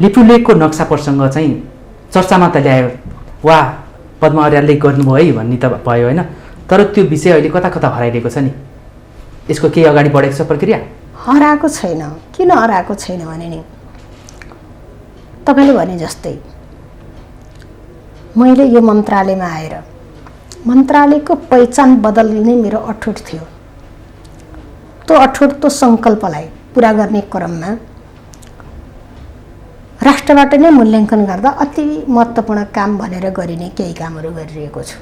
लिपुलेखको नक्सा प्रसङ्ग चाहिँ चर्चामा त ल्यायो, वा पद्म अर्यालले गर्नुभयो है भन्ने त भयो होइन, तर त्यो विषय अहिले कता कता हराइरहेको छ नि। यसको केही अगाडि बढेको छ प्रक्रिया? हराएको छैन। किन हराएको छैन भने नि तपाईँले भने जस्तै मैले यो मन्त्रालयमा आएर मन्त्रालयको पहिचान बदल्ने मेरो अठोट थियो। त्यो अठोट, त्यो सङ्कल्पलाई पुरा गर्ने क्रममा राष्ट्रबाट नै मूल्याङ्कन गर्दा अति महत्त्वपूर्ण काम भनेर गरिने केही कामहरू गरिरहेको छु।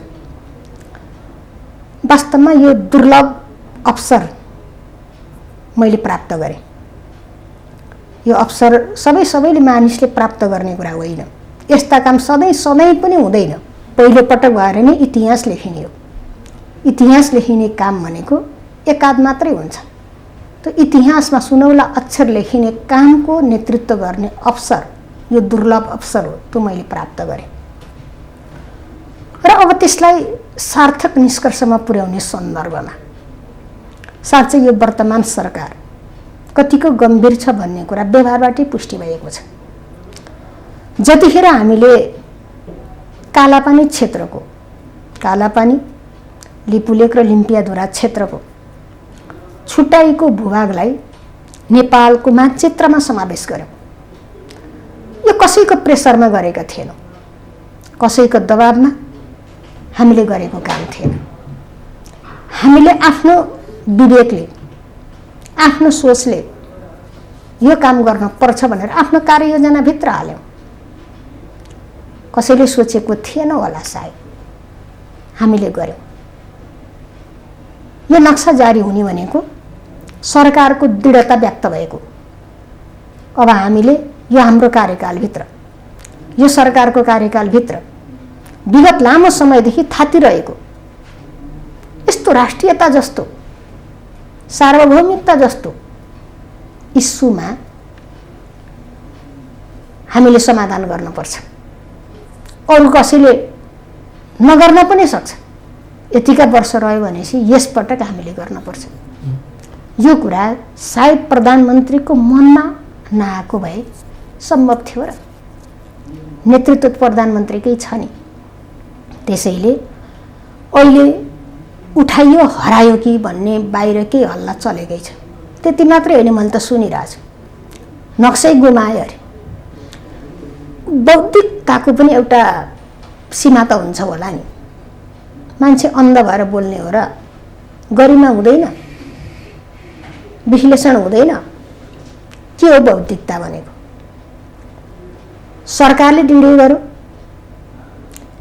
वास्तवमा यो दुर्लभ अवसर मैले प्राप्त गरेँ। यो अवसर सबैले मानिसले प्राप्त गर्ने कुरा होइन। यस्ता काम सधैँ पनि हुँदैन। पहिलो पटक भएर नै इतिहास लेखिने हो। इतिहास लेखिने काम भनेको एकाध मात्रै हुन्छ। त्यो इतिहासमा सुनौला अक्षर लेखिने कामको नेतृत्व गर्ने अवसर, यो दुर्लभ अवसर हो, त्यो मैले प्राप्त गरेँ। र अब त्यसलाई सार्थक निष्कर्षमा पुर्याउने सन्दर्भमा साँच्चै यो वर्तमान सरकार कतिको गम्भीर छ भन्ने कुरा व्यवहारबाटै पुष्टि भएको छ। जतिखेर हामीले कालापानी क्षेत्रको, कालापानी, लिपुलेक र लिम्पियाधुरा क्षेत्रको छुट्टाइएको भूभागलाई नेपालको मानचित्रमा समावेश गर्यौँ, यो कसैको प्रेसरमा गरेका थिएनौँ, कसैको दबाबमा हामीले गरेको काम थिएन। हामीले आफ्नो विवेकले, आफ्नो सोचले यो काम गर्न पर्छ भनेर आफ्नो कार्ययोजनाभित्र हाल्यौँ। कसैले सोचेको थिएन होला सायद, हामीले गर्यौँ। यो नक्सा जारी हुने भनेको सरकारको दृढता व्यक्त भएको। अब हामीले यो हाम्रो कार्यकालभित्र, यो सरकारको कार्यकालभित्र विगत लामो समयदेखि थातिरहेको यस्तो राष्ट्रियता जस्तो, सार्वभौमिकता जस्तो इस्युमा हामीले समाधान गर्नुपर्छ। अरू कसैले नगर्न पनि सक्छ। यतिका वर्ष रह्यो भनेपछि यसपटक हामीले गर्नुपर्छ। यो कुरा सायद प्रधानमन्त्रीको मनमा नआएको भए सम्भव थियो र नेतृत्व प्रधानमन्त्रीकै छ नि। त्यसैले अहिले उठाइयो हरायो कि भन्ने बाहिरकै हल्ला चलेकै छ। त्यति मात्रै होइन, मैले त सुनिरहेको छु नक्सै गुमायो अरे। बौद्धिकताको पनि एउटा सीमा त हुन्छ होला नि। मान्छे अन्ध भएर बोल्ने हो र गरिमा हुँदैन, विश्लेषण हुँदैन। के हो बौद्धिकता भनेको? सरकारले निर्णय गर्यो,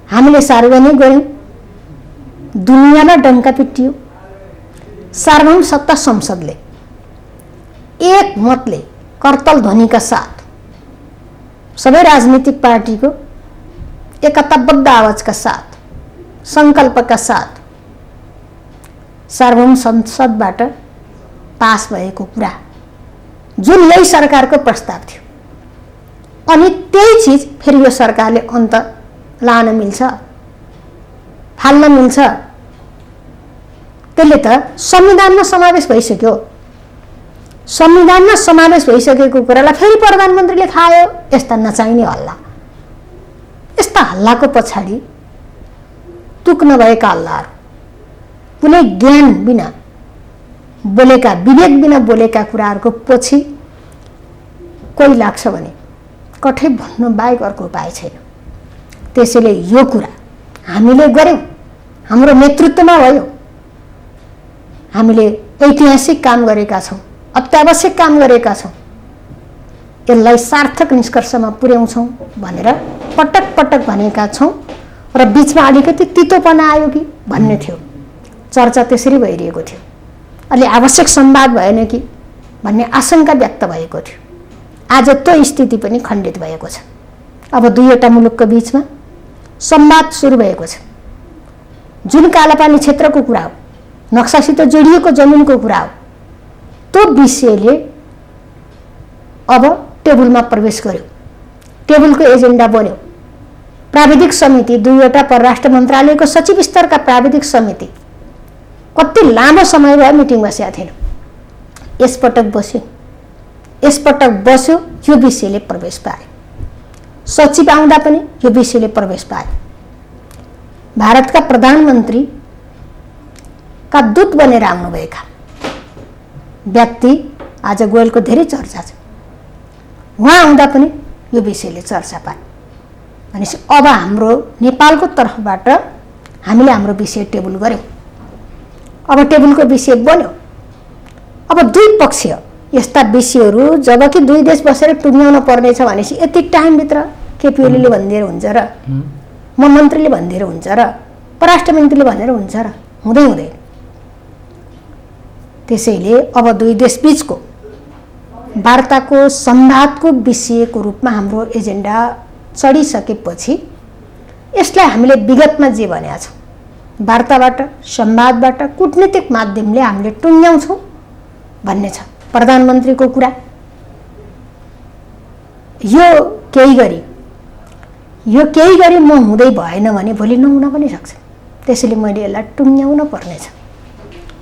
हामीले सार्वजनिक गर्यौँ, दुनियाँमा डङ्का पिटियो। सार्वभौम सत्ता संसदले एक मतले करतल ध्वनिका साथ सबै राजनीतिक पार्टीको एकताबद्ध आवाजका साथ, सङ्कल्पका साथ सार्वभौम संसदबाट पास भएको कुरा, जुन यही सरकारको प्रस्ताव थियो, अनि त्यही चिज फेरि यो सरकारले अन्त लान मिल्छ, फाल्न मिल्छ। त्यसले त संविधानमा समावेश भइसक्यो। संविधानमा समावेश भइसकेको कुरालाई फेरि प्रधानमन्त्रीले खायो। यस्ता नचाहिने हल्ला, यस्ता हल्लाको पछाडि तुक नभएका हल्लाहरू, कुनै ज्ञान बिना बोलेका, विवेक बिना बोलेका कुराहरूको पछि कोही लाग्छ भने कठै भन्नु बाहेक अर्को उपाय छैन। त्यसैले यो कुरा हामीले गर्यौँ, हाम्रो नेतृत्वमा भयो। हामीले ऐतिहासिक काम गरेका छौँ, अत्यावश्यक काम गरेका छौँ। यसलाई सार्थक निष्कर्षमा पुर्याउँछौँ भनेर पटक पटक भनेका छौँ। र बिचमा अलिकति तितोपना आयो कि भन्ने थियो, चर्चा त्यसरी भइरहेको थियो। अलि आवश्यक संवाद भएन कि भन्ने आशंका व्यक्त भएको थियो। आज त्यो स्थिति पनि खण्डित भएको छ। अब दुईवटा मुलुकको बिचमा संवाद सुरु भएको छ। जुन कालापानी क्षेत्रको कुरा हो, नक्सासित जोडिएको जमिनको कुरा हो, त्यो विषयले अब टेबलमा प्रवेश गर्यो, टेबलको एजेन्डा बन्यो। प्राविधिक समिति, दुईवटा परराष्ट्र मन्त्रालयको सचिव स्तरका प्राविधिक समिति कति लामो समय भयो मिटिङ बसेका थिएन। यसपटक बस्यो, यो विषयले प्रवेश पायो। सचिव आउँदा पनि यो विषयले प्रवेश पायो। भारतका प्रधानमन्त्रीका दूत बनेर आउनुभएका व्यक्ति आज गोयलको धेरै चर्चा छ। उहाँ आउँदा पनि यो विषयले चर्चा पायो। भनेपछि अब हाम्रो नेपालको तर्फबाट हामीले हाम्रो विषय टेबल गर्यौँ। अब टेबलको विषय बन्यो। अब दुई पक्षीय यस्ता विषयहरू जबकि दुई देश बसेर टुङ्ग्याउन पर्नेछ भनेपछि यति टाइमभित्र केपी ओलीले भनिदिएर हुन्छ र म मन्त्रीले भनिदिएर हुन्छ र परराष्ट्र मन्त्रीले भनेर हुन्छ र हुँदैन। त्यसैले अब दुई देशबीचको वार्ताको संवादको विषयको रूपमा हाम्रो एजेन्डा चढिसकेपछि यसलाई हामीले विगतमा जे भनेका छौँ वार्ताबाट संवादबाट कूटनीतिक माध्यमले हामीले टुङ्ग्याउँछौँ भन्ने छ। प्रधानमन्त्रीको कुरा यो केही गरी म हुँदै भएन भने भोलि नहुन पनि सक्छ। त्यसैले मैले यसलाई टुङ्ग्याउन पर्नेछ।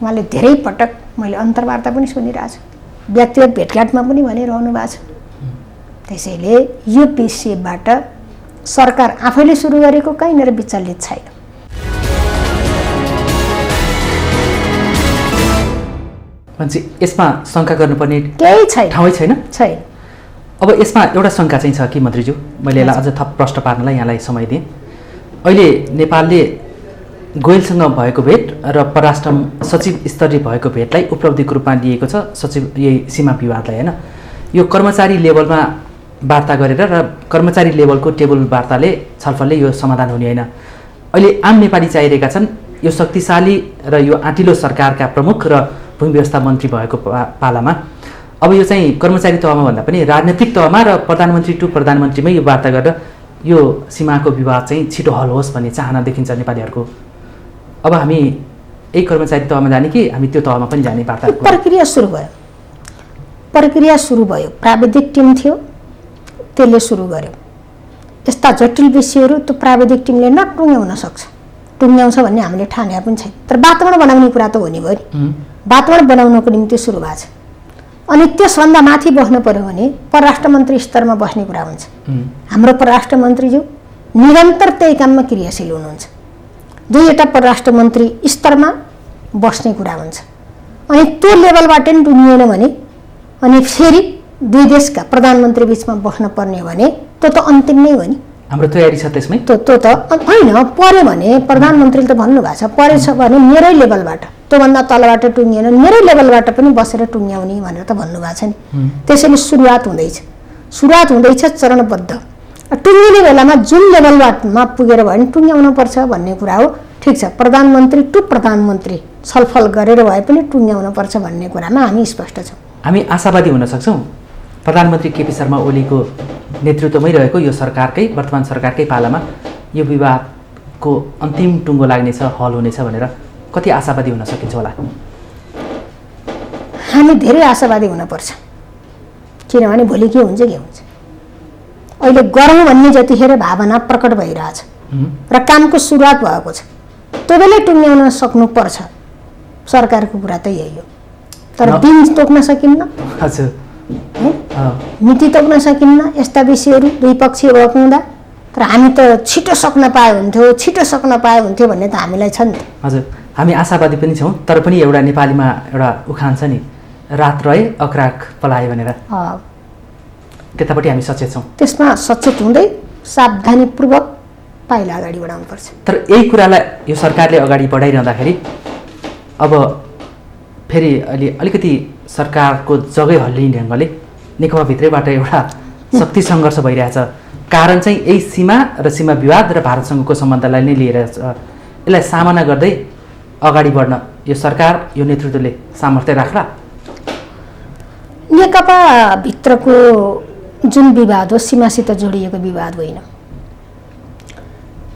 उहाँले धेरै पटक मैले अन्तर्वार्ता पनि सुनिरहेको छु, व्यक्तिगत भेटघाटमा पनि भनिरहनु भएको छ। त्यसैले यो विषयबाट सरकार आफैले सुरु गरेको कहीँनिर विचलित छैन। मान्छे यसमा शङ्का गर्नुपर्ने केही छैन, ठाउँै छैन। अब यसमा एउटा शङ्का चाहिँ छ कि मन्त्रीज्यू, मैले यसलाई अझ थप प्रश्न पार्नलाई यहाँलाई समय दिएँ। अहिले नेपालले गोयलसँग भएको भेट र परराष्ट्र सचिव स्तरीय भएको भेटलाई उपलब्धिको रूपमा लिएको छ सचिव यही सीमा विवादलाई, होइन? यो कर्मचारी लेभलमा वार्ता गरेर र कर्मचारी लेभलको टेबल वार्ताले छलफलले यो समाधान हुने होइन। अहिले आम नेपाली चाहिरहेका छन् यो शक्तिशाली र यो आँटिलो सरकारका प्रमुख र भूमि व्यवस्था मन्त्री भएको पालामा अब यो चाहिँ कर्मचारी तहमा भन्दा पनि राजनैतिक तहमा र प्रधानमन्त्री टु प्रधानमन्त्रीमै यो वार्ता गरेर यो सीमाको विवाद चाहिँ छिटो हल होस् भन्ने चाहना देखिन्छ नेपालीहरूको। अब हामी यही कर्मचारी तहमा जाने कि हामी त्यो तहमा पनि जाने वार्ता? प्रक्रिया सुरु भयो। प्राविधिक टिम थियो, त्यसले सुरु गर्यो। यस्ता जटिल विषयहरू त्यो प्राविधिक टिमले नटुङ्ग्याउन सक्छ, टुङ्ग्याउँछ भन्ने हामीले ठानेको पनि छैन। तर वातावरण बनाउने कुरा त हो नि भयो नि। वातावरण बनाउनको निम्ति सुरु भएको छ। अनि त्यसभन्दा माथि बस्नु पर्यो भने परराष्ट्र मन्त्री स्तरमा बस्ने कुरा हुन्छ। हाम्रो परराष्ट्र मन्त्रीज्यू निरन्तर त्यही काममा क्रियाशील हुनुहुन्छ। दुईवटा परराष्ट्र मन्त्री स्तरमा बस्ने कुरा हुन्छ। अनि त्यो लेभलबाट नि टुङ्गिएन भने अनि फेरि दुई देशका प्रधानमन्त्री बिचमा बस्न पर्ने भने त्यो त अन्तिम नै हो नि। हाम्रो तयारी छ त्यसमै? त्यो त होइन, पर्यो भने प्रधानमन्त्रीले त भन्नुभएको छ, परेछ भने मेरै लेभलबाट, त्योभन्दा तलबाट टुङ्गिएन मेरै लेभलबाट पनि बसेर टुङ्ग्याउने भनेर त भन्नुभएको छ नि। त्यसैले सुरुवात हुँदैछ चरणबद्ध। टुङ्गिने बेलामा जुन लेभलमा पुगेर भयो भने टुङ्ग्याउन पर्छ भन्ने कुरा हो। ठिक छ, प्रधानमन्त्री टु प्रधानमन्त्री छलफल गरेर भए पनि टुङ्ग्याउन पर्छ भन्ने कुरामा हामी स्पष्ट छौँ। हामी आशावादी हुन सक्छौँ प्रधानमन्त्री केपी शर्मा ओलीको नेतृत्वमै रहेको यो सरकारकै वर्तमान सरकारकै पालामा यो विवादको अन्तिम टुङ्गो लाग्नेछ, हल हुनेछ भनेर कति आशावादी हुन सकिन्छ होला? हामी धेरै आशावादी हुनुपर्छ। किनभने भोलि के हुन्छ। अहिले गरौँ भन्ने जतिखेर भावना प्रकट भइरहेछ र कामको सुरुवात भएको छ, त्यो बेला टुङ्ग्याउन सक्नुपर्छ। सरकारको कुरा त यही हो। तर दिन तोक्न सकिन्न, हजुर, नीति तोक्न सकिन्न यस्ता विषयहरू दुई पक्षीय भएको हुँदा। तर हामी त छिटो सक्न पाए हुन्थ्यो भन्ने त हामीलाई छ नि त। हजुर, हामी आशावादी पनि छौँ। तर पनि एउटा नेपालीमा एउटा उखान छ नि, रात रहे अक्राक पलाए भनेर। त्यतापट्टि हामी सचेत छौँ। त्यसमा सचेत हुँदै सावधानीपूर्वक पाइला अगाडि बढाउनुपर्छ। तर यही कुरालाई यो सरकारले अगाडि बढाइरहँदाखेरि अब फेरि अहिले अलिकति सरकारको जगै हल्लिने ढङ्गले नेकपा भित्रैबाट एउटा शक्ति सङ्घर्ष भइरहेछ। कारण चाहिँ यही सीमा र सीमा विवाद र भारतसँगको सम्बन्धलाई नै लिएर यसलाई सामना गर्दै अगाडि बढ्न यो सरकार, यो नेतृत्वले सामर्थ्य राख्ला? नेकपा भित्रको जुन विवाद हो सीमासित जोडिएको विवाद होइन।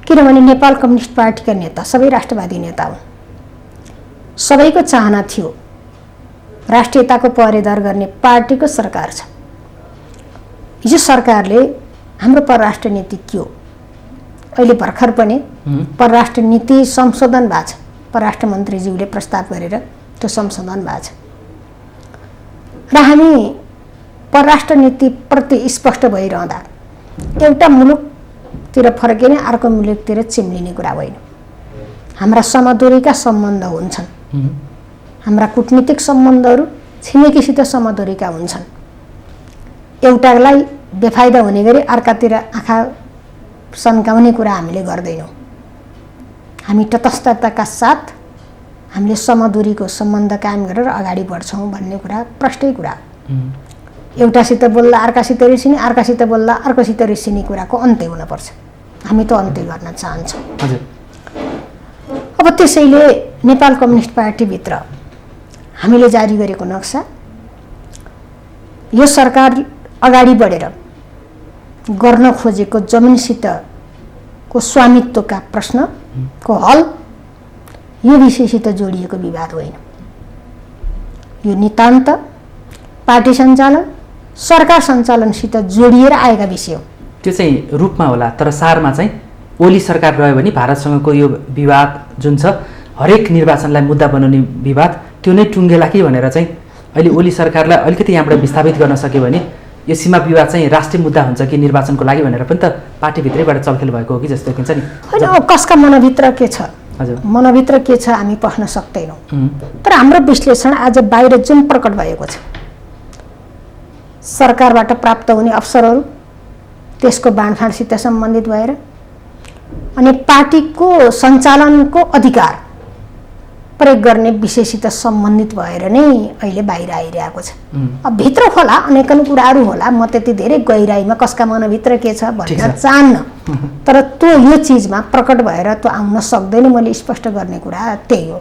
किनभने नेपाल कम्युनिस्ट पार्टीका नेता सबै राष्ट्रवादी नेता हुन्। सबैको चाहना थियो राष्ट्रियताको पहरेदार गर्ने पार्टीको सरकार छ। हिजो सरकारले हाम्रो परराष्ट्र नीति के हो, अहिले भर्खर पनि परराष्ट्र नीति संशोधन भएको छ। परराष्ट्र मन्त्रीज्यूले प्रस्ताव गरेर त्यो संशोधन भएको छ र हामी परराष्ट्र नीति प्रति स्पष्ट भइरहँदा एउटा मुलुकतिर फर्किने अर्को मुलुकतिर चिम्लिने कुरा होइन। हाम्रा समदूरीका सम्बन्ध हुन्छन्, हाम्रा कूटनीतिक सम्बन्धहरू छिमेकीसित समदूरीका हुन्छन्। एउटालाई बेफाइदा हुने गरी अर्कातिर आँखा सन्काउने कुरा हामीले गर्दैनौँ। हामी तटस्थताका साथ हामीले समदूरीको सम्बन्ध कायम गरेर अगाडि बढ्छौँ भन्ने कुरा प्रष्टै कुरा। एउटासित बोल्दा अर्कासित रिसिने, अर्कासित बोल्दा अर्कोसित रिसिने कुराको अन्त्य हुनुपर्छ। हामी त अन्त्य गर्न चाहन्छौँ। अब त्यसैले नेपाल कम्युनिस्ट पार्टीभित्र हामीले जारी गरेको नक्सा, यो सरकार अगाडि बढेर गर्न खोजेको जमिनसितको स्वामित्वका प्रश्नको हल यो विषयसित जोडिएको विवाद होइन। यो नितान्त पार्टी सञ्चालन, सरकार सञ्चालनसित जोडिएर आएका विषय हो। त्यो चाहिँ रूपमा होला, तर सारमा चाहिँ ओली सरकार रह्यो भने भारतसँगको यो विवाद जुन छ हरेक निर्वाचनलाई मुद्दा बनाउने विवाद त्यो नै टुङ्गेला कि भनेर चाहिँ अहिले ओली सरकारलाई अलिकति यहाँबाट विस्थापित गर्न सक्यो भने यो सीमा विवाद चाहिँ राष्ट्रिय मुद्दा हुन्छ कि निर्वाचनको लागि भनेर पनि त पार्टीभित्रैबाट चलखेल भएको हो कि जस्तो देखिन्छ नि। होइन, कसका मनभित्र के छ, हजुर मनभित्र के छ हामी पढ्न सक्दैनौँ। तर हाम्रो विश्लेषण आज बाहिर जुन प्रकट भएको छ, सरकारबाट प्राप्त हुने अवसरहरू, त्यसको बाँडफाँडसित सम्बन्धित भएर अनि पार्टीको सञ्चालनको अधिकार प्रयोग गर्ने विषयसित सम्बन्धित भएर नै अहिले बाहिर आइरहेको छ। अब भित्र होला अनेकन कुराहरू होला, म त्यति धेरै गहिराइमा कसका मनभित्र के छ भन्न चाहन्न, तर त्यो यो चिजमा प्रकट भएर त्यो आउन सक्दैन। मैले स्पष्ट गर्ने कुरा त्यही हो।